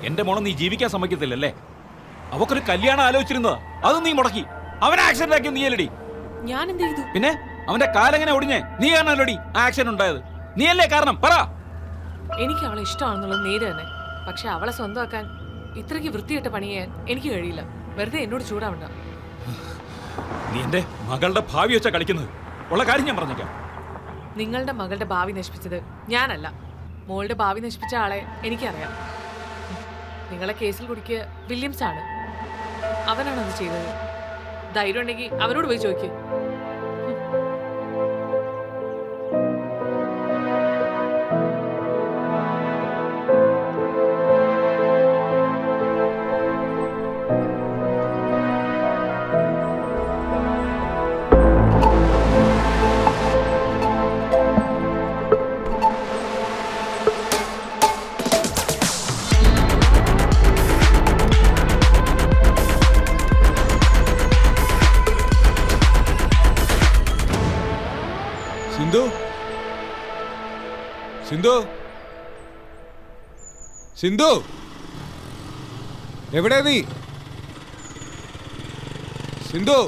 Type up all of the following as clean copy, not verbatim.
എന്റെ മോളെ നീ ജീവിക്കാൻ സമ്മതിക്കത്തില്ലല്ലേ? അവക്കൊരു കല്യാണം ആലോചിച്ചിരുന്നത് അത് നീ മുടക്കി. അവനെ ആക്സിഡന്റ് ആക്കി നീ അല്ലടി. ഞാൻ എന്ത് ചെയ്തു? പിന്നെ അവന്റെ കാലെങ്ങനെ ഒടിഞ്ഞേ? നീ കാരണല്ലോടി ആ ആക്സിഡന്റ് ഉണ്ടായത്. നീയല്ലേ കാരണം? പറ. എനിക്ക് അവളെ ഇഷ്ടമാണെന്നുള്ളത് നേര് തന്നെ. പക്ഷെ അവളെ സ്വന്തമാക്കാൻ ഇത്രയ്ക്ക് വൃത്തികെട്ട പണി ചെയ്യാൻ എനിക്ക് കഴിയില്ല. വെറുതെ എന്നോട് ചൂടാവണ്ട. നീ എന്റെ മകളുടെ ഭാവി വെച്ചാ കളിക്കുന്നത്. ഉള്ള കാര്യം ഞാൻ പറഞ്ഞേക്കാം. നിങ്ങളുടെ മകളുടെ ഭാവി നശിപ്പിച്ചത് ഞാനല്ല. മോളുടെ ഭാവി നശിപ്പിച്ച ആളെ എനിക്കറിയാം. നിങ്ങളെ കേസിൽ കുടുക്കിയ വില്യംസ് ആണ്. അവനാണ് അത് ചെയ്തത്. ധൈര്യം ഉണ്ടെങ്കിൽ അവനോട് പോയി ചോദിക്കേ. സിന്ധു, സിന്ധു, എവിടെ നീ? Sindhu,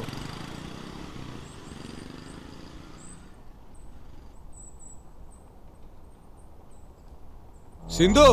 Sindhu,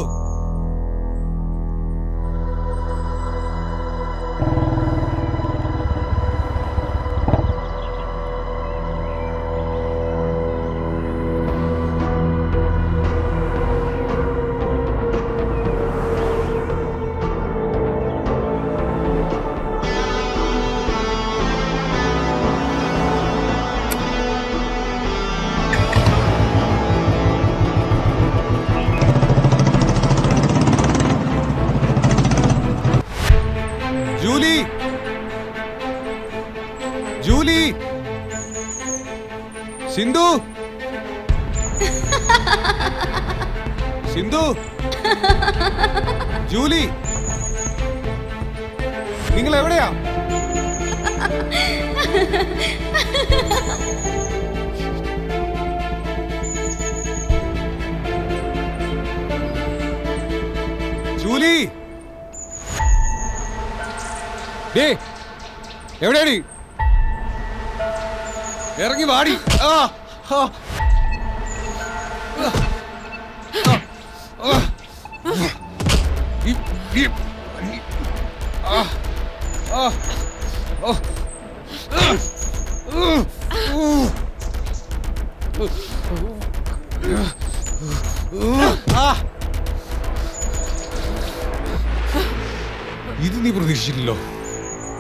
Julie, Julie, Sindhu, Sindhu, Julie, നിങ്ങൾ എവിടെയാ? ജൂലി, എവിടെയാടി? ഇറങ്ങി വാടി. ഇത് നീ പ്രതീക്ഷിച്ചില്ലല്ലോ.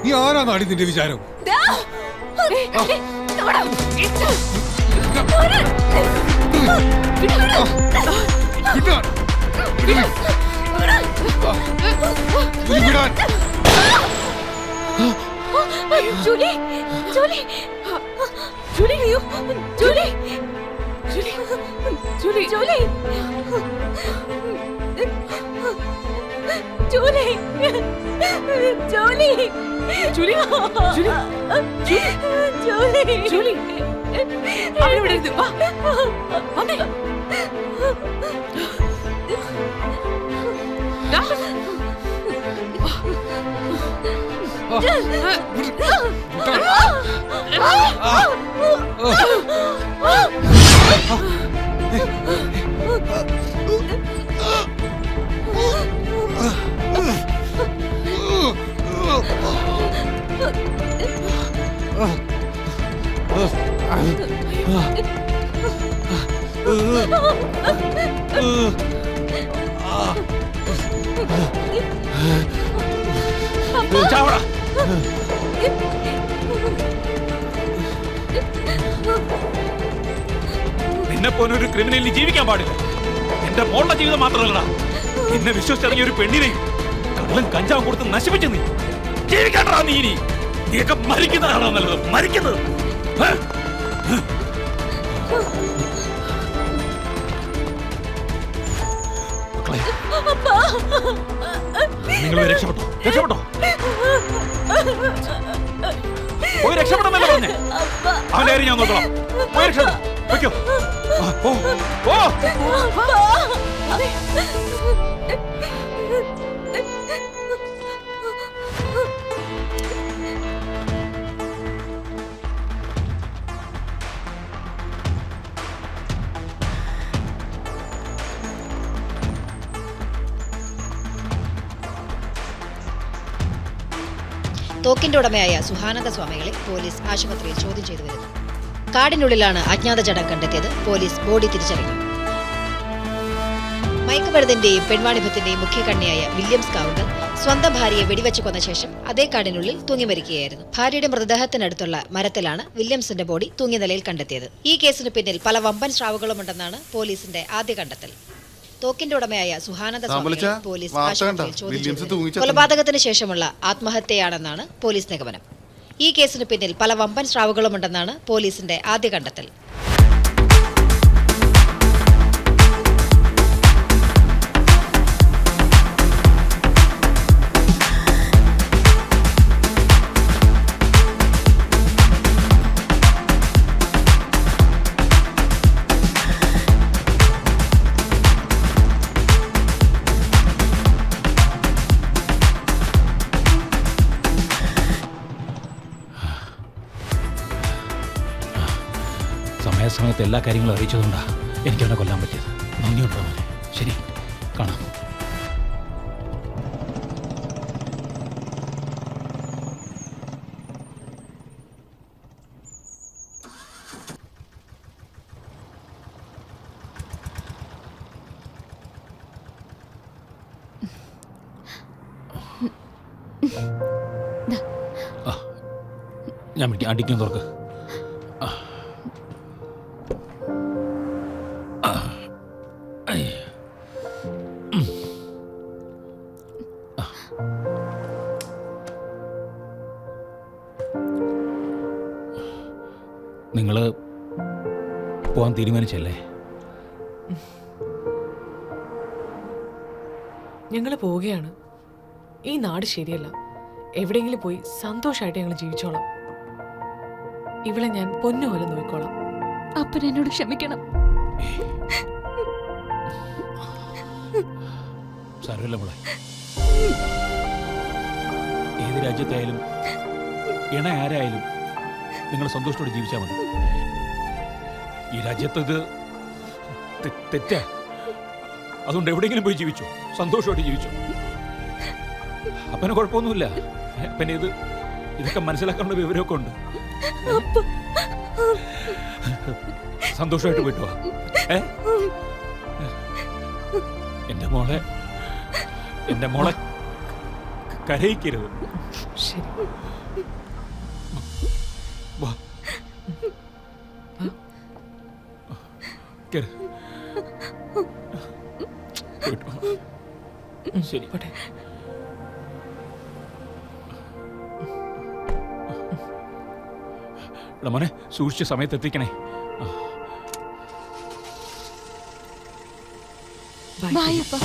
നീ ആരാന്നാടി നിന്റെ വിചാരം? ജൂലി, ജൂലി, ജൂലി, അയ്യോ, Julie, Julie, Julie, Julie, Julie, Julie, Julie, Julie, Julie, അവനെവിടെ ഇരുന്നു? വാ, വന്നേ. ദാ. നിന്നെ പോലെ ഒരു ക്രിമിനലിന് ജീവിക്കാൻ പാടില്ല. എന്റെ മോളുടെ ജീവിതം മാത്രമല്ല, നിന്നെ വിശ്വസിച്ചിറങ്ങിയ ഒരു പെണ്ണിനെയും കള്ളം കഞ്ചാവും കൊടുത്ത് നശിപ്പിച്ചു. നീ ജീവിക്കാണ്ടാ. നീയൊക്കെ മരിക്കുന്നതാണോ നല്ലത്? മരിക്കുന്നത്. നിങ്ങൾ രക്ഷപ്പെട്ടോ? രക്ഷപ്പെട്ടോ? പോയി രക്ഷപ്പെടാന്നല്ലേ പറഞ്ഞേ? അവന്റെ കാര്യം ഞാൻ നോക്കണം. പോയി രക്ഷപ്പെട്ടോ? വെക്കോ. തോക്കിന്റെ ഉടമയായ സുഹാനന്ദ സ്വാമികളെ പോലീസ് ആശുപത്രിയിൽ ചോദ്യം ചെയ്തു വരുന്നു. കാടിനുള്ളിലാണ് അജ്ഞാത ജഡം കണ്ടെത്തിയത്. പോലീസ് ബോഡി തിരിച്ചറിഞ്ഞു. മയക്കുമരുന്നിന്റെയും പെൺവാണിഭത്തിന്റെയും മുഖ്യകണ്ണിയായ വില്യംസ് കാവുങ്കൽ സ്വന്തം ഭാര്യയെ വെടിവെച്ച് കൊന്ന ശേഷം അതേ കാടിനുള്ളിൽ തൂങ്ങി മരിക്കുകയായിരുന്നു. ഭാര്യയുടെ മൃതദേഹത്തിനടുത്തുള്ള മരത്തിലാണ് വില്യംസിന്റെ ബോഡി തൂങ്ങിയ നിലയിൽ കണ്ടെത്തിയത്. ഈ കേസിന് പിന്നിൽ പല വമ്പൻ സ്രാവുകളുമുണ്ടെന്നാണ് പോലീസിന്റെ ആദ്യ കണ്ടെത്തൽ. തോക്കിന്റെ ഉടമയായ സുഹാനന്ദ സ്വാമികളെ പോലീസ് ആശുപത്രിയിൽ ചോദ്യം ചെയ്തു. കൊലപാതകത്തിന് ശേഷമുള്ള ആത്മഹത്യയാണെന്നാണ് പോലീസ് നിഗമനം. ഈ കേസിന് പിന്നിൽ പല വമ്പൻ സ്രാവുകളുമുണ്ടെന്നാണ് പോലീസിന്റെ ആദ്യ കണ്ടെത്തൽ. സമയത്ത് എല്ലാ കാര്യങ്ങളും അറിയിച്ചതുകൊണ്ടാണ് എനിക്ക് അവനെ കൊല്ലാൻ പറ്റിയത്. നന്ദിയുണ്ടോ മോനെ? ശരി, കാണാം. ഞാൻ വിളിക്കാം. അടിക്കും തുറക്ക്. നിങ്ങൾ പോകാൻ തീരുമാനിച്ചല്ലേ? ഞങ്ങൾ പോവുകയാണ്. ഈ നാട് ശരിയല്ല. എവിടെയെങ്കിലും പോയി സന്തോഷമായിട്ട് ഞങ്ങൾ ജീവിച്ചോളാം. ഇവിടെ ഞാൻ പൊന്നുപോലെ നോക്കിക്കോളാം. അപ്പൻ എന്നോട് ക്ഷമിക്കണം. സാരമില്ല മോളെ. ഏത് രാജ്യത്തായാലും ഇണ ആരായാലും നിങ്ങൾ സന്തോഷത്തോടെ ജീവിച്ചാൽ മതി. ഈ രാജ്യത്ത് ഇത് തെറ്റാ. അതുകൊണ്ട് എവിടെയെങ്കിലും പോയി ജീവിച്ചു, സന്തോഷമായിട്ട് ജീവിച്ചു. അപ്പന് കുഴപ്പമൊന്നുമില്ല. അപ്പന് ഇതൊക്കെ മനസ്സിലാക്കാനുള്ള വിവരമൊക്കെ ഉണ്ട്. സന്തോഷമായിട്ട് പോയിട്ട് വാ. എന്റെ മോളെ കരയിക്കരുത്. ശരി. വാ. ശരി. മോനെ സൂക്ഷിച്ച സമയത്ത് എത്തിക്കണേ. ബൈ അപ്പ.